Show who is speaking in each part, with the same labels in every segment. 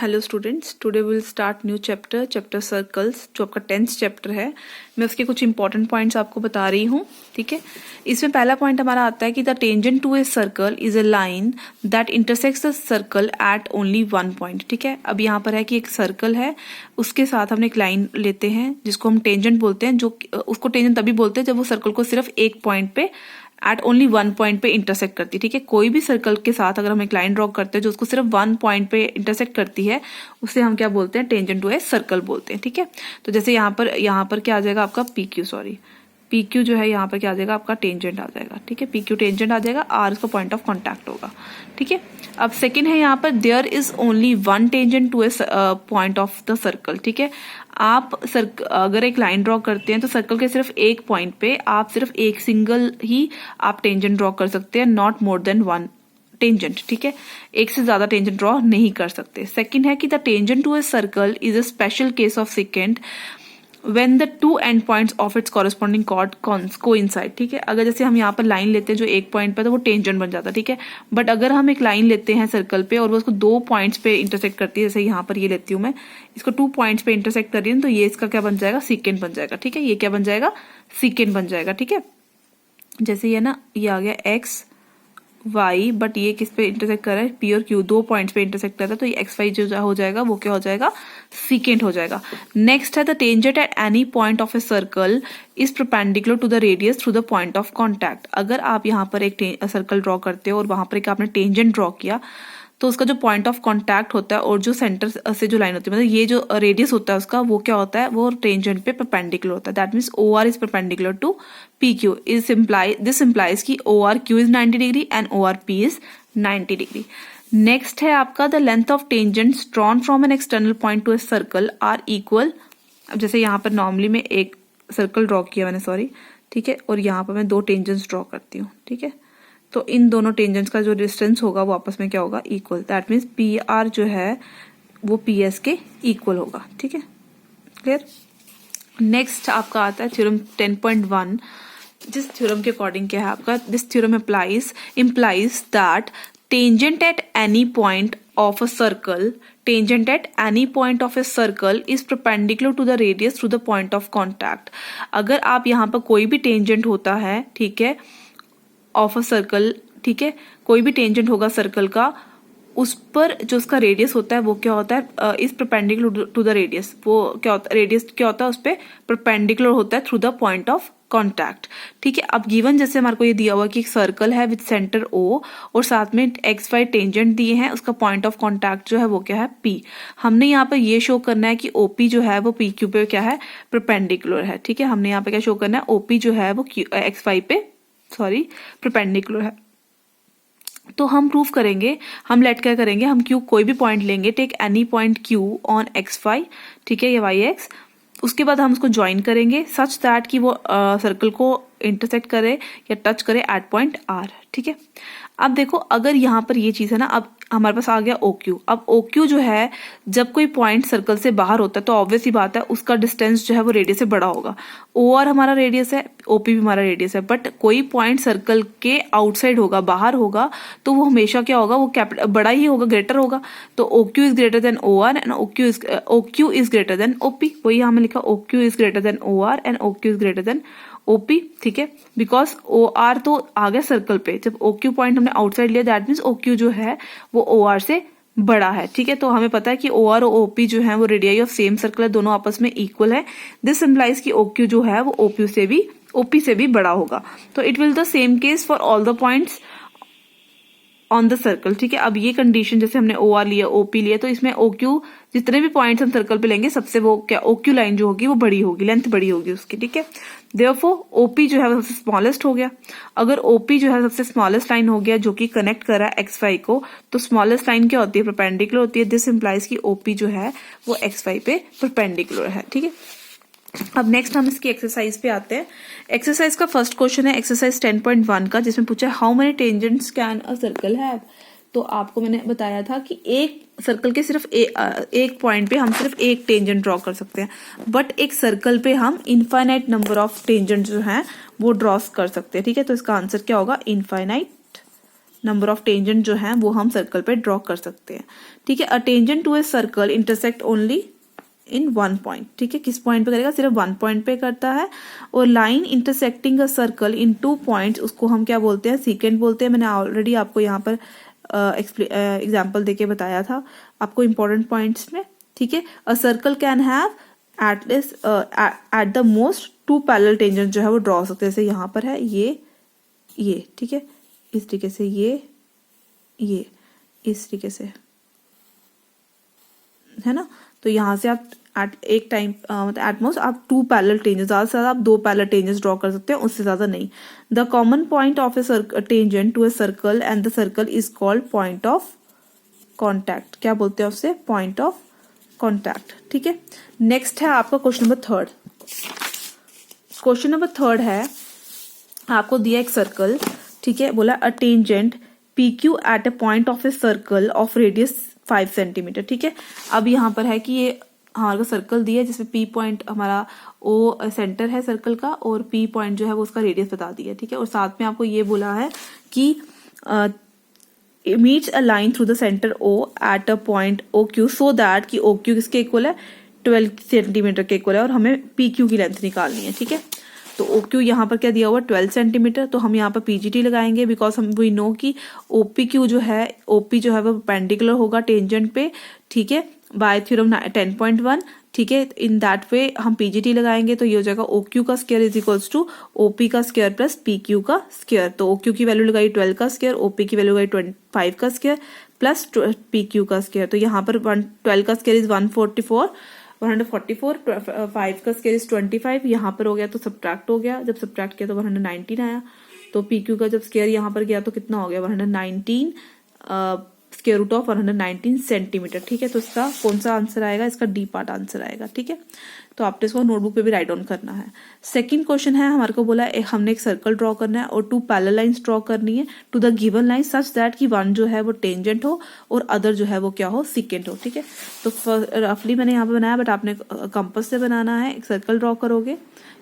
Speaker 1: Hello students, today will start new chapter circles, जो आपका 10th chapter है। मैं उसके कुछ इंपॉर्टेंट पॉइंट्स आपको बता रही हूँ, ठीक है। इसमें पहला पॉइंट हमारा आता है कि the tangent to a circle is a line that intersects the circle at only one point, ठीक है। अब यहाँ पर है कि एक सर्कल है, उसके साथ हमने एक लाइन लेते हैं जिसको हम टेंजेंट बोलते हैं, जो उसको टेंजेंट तभी बोलते हैं जब वो सर्कल को सिर्फ एक पॉइंट पे एट ओनली वन पॉइंट पे इंटरसेक्ट करती है, ठीक है। कोई भी सर्कल के साथ अगर हम एक लाइन ड्रॉ करते हैं जो उसको सिर्फ वन पॉइंट पे इंटरसेक्ट करती है, उसे हम क्या बोलते हैं, टेंजेंट टू ए सर्कल बोलते हैं, ठीक है। तो जैसे यहाँ पर क्या आ जाएगा आपका पी क्यू जो है यहाँ पर क्या आ जाएगा आपका टेंजेंट आ जाएगा, ठीक है। पी क्यू टेंजेंट आ जाएगा, आर इसका पॉइंट ऑफ कॉन्टैक्ट होगा, ठीक है। अब सेकंड है यहाँ पर there is only one tangent to a point of the circle, ठीक है। आप अगर एक लाइन ड्रॉ करते हैं तो सर्कल के सिर्फ एक पॉइंट पे आप सिर्फ एक सिंगल ही आप टेंजेंट ड्रॉ कर सकते हैं, not more than one tangent, ठीक है। एक से ज्यादा टेंजेंट ड्रॉ नहीं कर सकते। सेकंड है कि the tangent to a circle is a special case of secant when the two end points of its corresponding chord coincide, ठीक है। अगर जैसे हम यहाँ पर लाइन लेते हैं जो एक पॉइंट पे तो वो टेंजेंट बन जाता है, ठीक है। बट अगर हम एक लाइन लेते हैं सर्कल पे और वो उसको दो पॉइंट्स पे इंटरसेक्ट करती है, जैसे यहाँ पर ये लेती हूँ मैं, इसको 2 पॉइंट्स पे इंटरसेक्ट कर रही हूँ, तो ये इसका क्या बन जाएगा, सीकेंट बन जाएगा, ठीक है। ये क्या बन जाएगा, सीकेंट बन जाएगा, ठीक है। जैसे ये ना, ये आ गया एक्स वाई, बट ये किस पे इंटरसेक्ट कर रहा है, पी और क्यू, 2 पॉइंट्स पे इंटरसेक्ट कर रहा है, तो ये एक्स वाई जो हो जाएगा वो क्या हो जाएगा, सीकेंट हो जाएगा। नेक्स्ट है the tangent at any point of a circle is perpendicular to the radius through the point of contact. अगर आप यहाँ पर एक सर्कल ड्रॉ करते हो और वहां पर एक आपने टेंजेंट ड्रॉ किया, तो उसका जो पॉइंट ऑफ कांटेक्ट होता है और जो सेंटर से जो लाइन होती है, मतलब ये जो रेडियस होता है उसका, वो क्या होता है, वो टेंजेंट पे परपेंडिकुलर होता है। That means O R is perpendicular to P Q. This implies की O R Q is 90 degree and O R P is 90 degree. Next है आपका the length of tangents drawn from an external point to a circle are equal. अब जैसे यहाँ पर normally मैं एक circle draw किया मैंने, ठीक है, और यहाँ पर मैं 2 टेंजेंट्स ड्रॉ करती हूँ, ठीक है। तो इन दोनों टेंजेंट्स का जो डिस्टेंस होगा वो आपस में क्या होगा, equal. That means P R जो है वो पी एस के इक्वल होगा, ठीक है, क्लियर। नेक्स्ट आपका आता है थ्योरम 10.1। जिस थ्योरम के अकॉर्डिंग क्या है आपका, this theorem implies that tangent at any point of a circle is perpendicular to the radius through the point of contact. अगर आप यहाँ पर कोई भी टेंजेंट होता है, ठीक है, ऑफ अ सर्कल, ठीक है, कोई भी टेंजेंट होगा सर्कल का, उस पर जो उसका रेडियस होता है वो क्या होता है, is perpendicular to the radius. वो क्या होता है, रेडियस क्या होता है उस पर परपेंडिकुलर होता है through the point of contact, ठीक है। अब गिवन जैसे हमारे को ये दिया हुआ कि एक सर्कल है विद सेंटर ओ और साथ में एक्स वाई टेंजेंट दिए हैं, उसका पॉइंट ऑफ कॉन्टैक्ट जो है वो क्या है, पी। हमने यहाँ पर ये शो करना है कि ओपी जो है वो पी क्यू पे क्या है, परपेंडिकुलर है, ठीक है। हमने यहाँ पे क्या शो करना है, ओपी जो है वो एक्स वाई पे परपेंडिकुलर है। तो हम प्रूव करेंगे, हम लेट क्या करेंगे, हम क्यू कोई भी पॉइंट लेंगे, take any point Q on X Y, ठीक है, या वाई एक्स। उसके बाद हम उसको ज्वाइन करेंगे सच दैट कि वो सर्कल को इंटरसेक्ट करे या टच करे एट पॉइंट आर, ठीक है। अब देखो, अगर यहाँ पर ये चीज है ना, अब हमारे पास आ गया ओ क्यू। अब ओ क्यू जो है, जब कोई पॉइंट सर्कल से बाहर होता है तो ऑब्वियस ही बात है उसका डिस्टेंस जो है वो रेडियस से बड़ा होगा। ओ आर हमारा रेडियस है, ओपी भी हमारा रेडियस है, बट कोई पॉइंट सर्कल के आउटसाइड होगा, बाहर होगा, तो वो हमेशा क्या होगा, वो बड़ा ही होगा, ग्रेटर होगा। तो O Q is greater than O R and O Q is greater than OP. वही हमें लिखा, O Q is greater than O R and O Q is greater than OP, ठीक है। बिकॉज ओ आर तो आ गया circle पे, जब O Q point हमने आउटसाइड लिया, दैट मीन्स ओ क्यू जो है वो ओ आर से बड़ा है, ठीक है। तो हमें पता है कि ओ आर और ओपी जो है वो रेडियाई ऑफ सेम सर्कल है, दोनों आपस में इक्वल है। दिस इम्प्लाइज कि ओ क्यू जो है वो ओपी से भी बड़ा होगा। तो it will the same case for all the points on the circle, ठीक है। अब ये कंडीशन, जैसे हमने ओ आर लिया, ओपी लिया, तो इसमें ओ क्यू जितने भी पॉइंट्स हम सर्कल पे लेंगे, सबसे वो क्या, ओ क्यू लाइन जो होगी वो बड़ी होगी, लेंथ बड़ी होगी उसकी, ठीक है। देयरफॉर ओपी जो है वो सबसे स्मॉलेस्ट हो गया। अगर ओपी जो है सबसे स्मॉलेस्ट लाइन हो गया जो कि कनेक्ट कर रहा है एक्स वाई को, तो स्मॉलेस्ट लाइन क्या होती है, परपेंडिकुलर होती है। दिस इम्प्लाइज की ओपी जो है वो एक्स वाई पे परपेंडिकुलर है, ठीक है। अब नेक्स्ट हम इसकी एक्सरसाइज पे आते हैं। एक्सरसाइज का फर्स्ट क्वेश्चन है एक्सरसाइज 10.1 का, जिसमें पूछा है how many tangents can a circle have. तो आपको मैंने बताया था कि एक सर्कल के सिर्फ एक पॉइंट पे हम सिर्फ एक टेंजेंट ड्रॉ कर सकते हैं, बट एक सर्कल पे हम इनफाइनाइट नंबर ऑफ टेंजेंट जो हैं वो ड्रॉ कर सकते हैं, ठीक है। तो इसका आंसर क्या होगा, इनफाइनाइट नंबर ऑफ टेंजेंट जो है वो हम सर्कल पे ड्रॉ कर सकते हैं। ठीक है, a tangent to a circle intersect only in one point. ठीक है, किस पॉइंट पे करेगा, सिर्फ वन पॉइंट पे करता है। और line intersecting a circle in two points, उसको हम क्या बोलते हैं, सीकेंट बोलते हैं। मैंने ऑलरेडी आपको यहाँ पर एग्जाम्पल देके बताया था आपको इंपॉर्टेंट पॉइंट्स में। ठीक है, a circle can have at least at the most two parallel tangent जो है वो ड्रॉ हो सकते हैं। जैसे यहाँ पर है ये ठीक है, इस तरीके से ये इस तरीके से है ना। तो यहाँ से आप एट एक टाइम मतलब एटमोस्ट आप टू पैरेलल टेंजेंट, ज्यादा से ज्यादा आप दो पैरेलल टेंजेंट्स ड्रॉ कर सकते हैं, उससे ज्यादा नहीं। The common point of a tangent to a circle and the circle is called point of contact. क्या बोलते हैं उससे, पॉइंट ऑफ कॉन्टैक्ट। ठीक है, नेक्स्ट है आपका question number third. Question number third है, आपको दिया एक सर्कल, ठीक है, बोला a tangent PQ at a point of a circle of radius 5 centimetre. ठीक है, अब यहाँ पर है कि ये हमारे को सर्कल दिया है जिसमें P पॉइंट हमारा O सेंटर है सर्कल का और P पॉइंट जो है वो उसका रेडियस बता दिया। ठीक है, और साथ में आपको ये बोला है कि meets a line through the centre O at a point OQ so that कि OQ किसके इक्वल है, 12 सेंटीमीटर के इक्वल है, और हमें PQ की लेंथ निकालनी है। ठीक है, तो OQ यहाँ पर क्या दिया हुआ 12 सेंटीमीटर, तो हम यहाँ पर PGT लगाएंगे बिकॉज हम वी नो कि OPQ जो है OP जो है वो परपेंडिकुलर होगा टेंजेंट पे। ठीक है, बाय थ्योरम 10.1। ठीक है, इन दैट वे हम PGT लगाएंगे तो ये हो जाएगा OQ का square is equals to OP का स्क्वायर प्लस PQ का स्क्वायर। तो OQ की वैल्यू लगाई 12 का स्क्वायर, OP की वैल्यू लगाई 25 का स्क्वायर प्लस PQ का स्क्वायर। तो यहाँ पर 12 का स्क्वायर इज 144, 5 का स्क्वायर इज 25, यहाँ पर हो गया तो सब्ट्रैक्ट हो गया, जब सब्ट्रैक्ट किया तो 119 आया। तो PQ का जब स्क्वायर यहाँ पर गया तो कितना हो गया, 119 स्क्वायर रूट ऑफ 119 सेंटीमीटर। ठीक है, तो इसका कौन सा आंसर आएगा, इसका डी पार्ट आंसर आएगा। ठीक है, तो आपने इसको नोटबुक पे भी राइट डाउन करना है। सेकंड क्वेश्चन है, हमारे को बोला हमने एक सर्कल ड्रॉ करना है और टू पैरेलल लाइंस ड्रॉ करनी है to the given line such that कि वन जो है वो टेंजेंट हो और अदर जो है वो क्या हो, सीकेंट हो। ठीक है, तो रफली मैंने यहाँ पे बनाया, बट आपने कंपास से बनाना है। एक सर्कल ड्रॉ करोगे,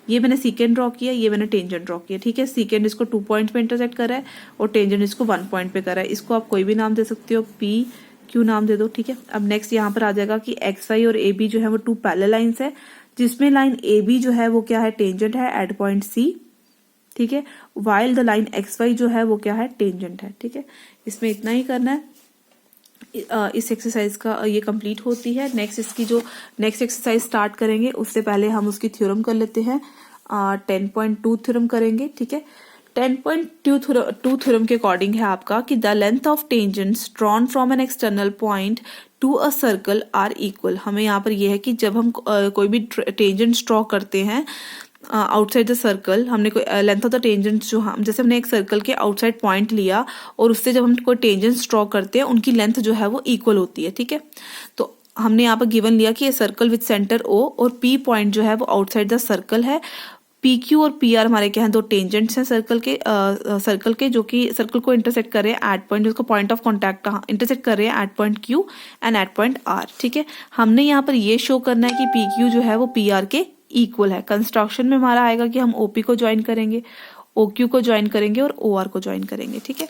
Speaker 1: ये मैंने सीकेंट ड्रॉ किया, ये मैंने टेंजेंट ड्रॉ किया। ठीक है, सीकेंट इसको 2 पॉइंट पे इंटरसेक्ट कर रहा है और टेंजेंट इसको 1 पॉइंट पे कर रहा है। इसको आप कोई भी नाम दे सकते हो, PQ नाम दे दो। ठीक है, अब नेक्स्ट यहाँ पर आ जाएगा कि XY और AB जो है वो टू पैरेलल लाइंस है, जिसमें लाइन AB जो है वो क्या है, टेंजेंट है एट पॉइंट C। ठीक है, वाइल द लाइन XY जो है वो क्या है, टेंजेंट है। ठीक है, इसमें इतना ही करना है। इस एक्सरसाइज का ये कंप्लीट होती है। नेक्स्ट इसकी जो नेक्स्ट एक्सरसाइज स्टार्ट करेंगे उससे पहले हम उसकी थ्योरम कर लेते हैं। 10.2 थ्योरम करेंगे। ठीक है, 10.2 थ्योरम के अकॉर्डिंग है आपका कि the length of tangents drawn from an external point to a circle are equal. हमें यहाँ पर यह है कि जब हम कोई भी टेंजेंट्स ड्रॉ करते हैं आउटसाइड द सर्कल, हमने कोई लेंथ ऑफ द टेंजेंट्स जो हम जैसे हमने एक सर्कल के आउटसाइड पॉइंट लिया और उससे जब हम कोई टेंजेंट्स ड्रॉ करते हैं उनकी लेंथ जो है वो इक्वल होती है। ठीक है, तो हमने यहाँ पर गिवन लिया कि ये सर्कल विद सेंटर O और P पॉइंट जो है वो आउटसाइड द सर्कल है। PQ और PR हमारे क्या हैं, दो टेंजेंट्स हैं सर्कल के जो कि सर्कल को इंटरसेक्ट कर रहे हैं एट पॉइंट, उसको पॉइंट ऑफ कॉन्टैक्ट इंटरसेक्ट कर रहे हैं at point Q and at point R। ठीक है, हमने यहाँ पर ये शो करना है कि PQ जो है वो PR के इक्वल है। कंस्ट्रक्शन में हमारा आएगा कि हम OP को ज्वाइन करेंगे, OQ को ज्वाइन करेंगे और OR को ज्वाइन करेंगे। ठीक है,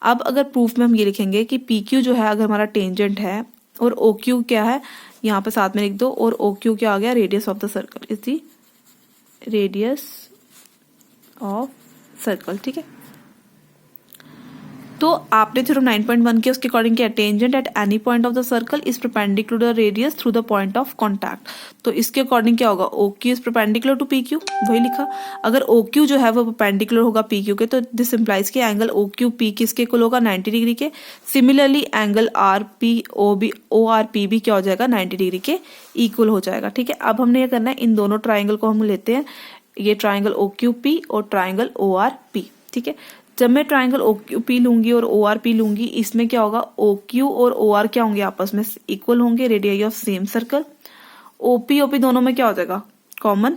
Speaker 1: अब अगर प्रूफ में हम ये लिखेंगे कि PQ जो है अगर हमारा टेंजेंट है और OQ क्या है, यहाँ पे साथ में लिख दो, और OQ क्या आ गया, radius of the circle is the radius of circle. ठीक है, तो आपने थ्योरम 9.1 के उसके अकॉर्डिंग क्या, tangent at any point of the circle is perpendicular radius through the point of contact. तो इसके अकॉर्डिंग क्या होगा, OQ is perpendicular to PQ, वही लिखा। अगर OQ जो है वो परपेंडिकुलर होगा PQ के तो दिस इंप्लाइज कि एंगल OQP किसके इक्वल होगा, 90 डिग्री के। सिमिलरली एंगल ORP भी क्या हो जाएगा, 90 डिग्री के इक्वल हो जाएगा। ठीक है, अब हमने ये करना है, इन दोनों ट्राइंगल को हम लेते हैं, ये ट्राइंगल OQP और ट्राइंगल ORP। ठीक है, जब मैं ट्राइंगल OQP लूंगी और ORP लूंगी, इसमें क्या होगा, OQ और OR क्या होंगे, आपस में इक्वल होंगे, radius of same circle. OP दोनों में क्या हो जाएगा, कॉमन,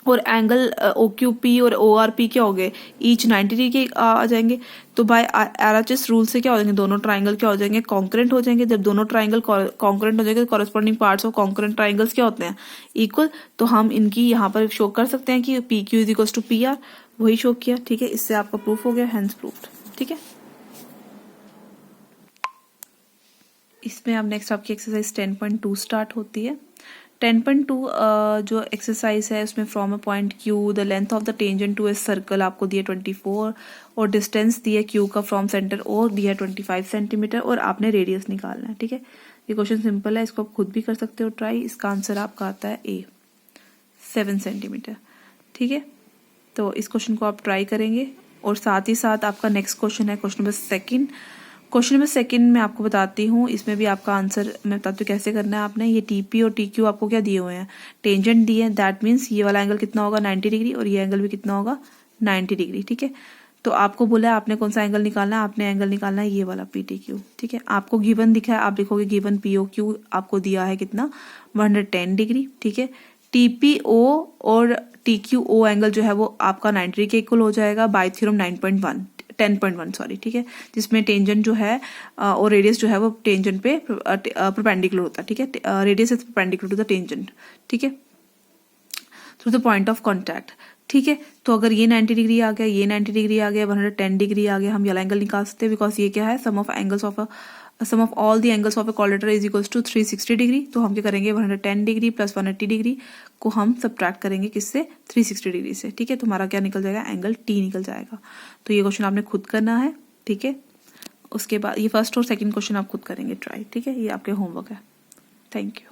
Speaker 1: और एंगल OQP और ORP क्या हो गए, ईच 90 डिग्री के आ जाएंगे। तो बाय RHS रूल से क्या हो जाएंगे, दोनों ट्राइंगल क्या हो जाएंगे, कॉन्करेंट हो जाएंगे। जब दोनों ट्राइंगल कॉन्करेंट हो जाएंगे तो corresponding parts of concurrent triangles क्या होते हैं, इक्वल। तो हम इनकी यहाँ पर शो कर सकते हैं कि PQ is equal to PR, वही शो किया। ठीक है, इससे आपका प्रूफ हो गया, हेंस प्रूफ्ड। ठीक है। इसमें अब नेक्स्ट आपकी एक्सरसाइज 10.2 स्टार्ट होती है। 10.2 जो एक्सरसाइज है उसमें from a point Q the length of the tangent to a circle आपको दिया 24 और डिस्टेंस दिया क्यू का फ्रॉम सेंटर और दिया 25 सेंटीमीटर और आपने रेडियस निकालना है। ठीक है, ये क्वेश्चन सिंपल है, इसको आप खुद भी कर सकते हो ट्राई। इसका आंसर आपका आता है ए 7 सेंटीमीटर। ठीक है, तो इस क्वेश्चन को आप ट्राई करेंगे और साथ ही साथ आपका नेक्स्ट क्वेश्चन है question number second. Question number second में आपको बताती हूँ, इसमें भी आपका आंसर मैं बताती हूँ कैसे करना है। आपने ये टीपी और टीक्यू आपको क्या दिए हुए हैं, टेंजेंट दिए हैं, दैट मीन्स ये वाला एंगल कितना होगा 90 डिग्री और ये एंगल भी कितना होगा 90 डिग्री। ठीक है, तो आपको बोला है आपने कौन सा एंगल निकालना है, आपने एंगल निकालना है ये वाला पी टी क्यू। ठीक है, आपको गिवन दिखा है, आप लिखोगे गिवन पी ओ क्यू आपको दिया है कितना 110 डिग्री। ठीक है, टीपीओ और टीक्यूओ एंगल जो है वो आपका 90 डिग्री के इक्वल हो जाएगा बाय थ्योरम 10.1 सॉरी। ठीक है, जिसमें टेंजेंट जो है और रेडियस जो है वो टेंजेंट पे परपेंडिकुलर होता है। ठीक है, radius is perpendicular to the tangent. ठीक है, through the point of contact. ठीक है, तो अगर ये 90 डिग्री आ गया, ये 90 डिग्री आ गया, 110 डिग्री आ गया, हम ये एंगल निकाल सकते हैं बिकॉज ये क्या है sum of all the angles of a quadrilateral is equals to 360 degree. तो हम क्या करेंगे 110 डिग्री प्लस 180 डिग्री को हम सब्ट्रैक्ट करेंगे किससे 360 डिग्री से। ठीक है, तो हमारा क्या निकल जाएगा एंगल टी निकल जाएगा। तो ये क्वेश्चन आपने खुद करना है। ठीक है, उसके बाद ये फर्स्ट और सेकंड क्वेश्चन आप खुद करेंगे ट्राई। ठीक है, ये आपके होमवर्क है। Thank you.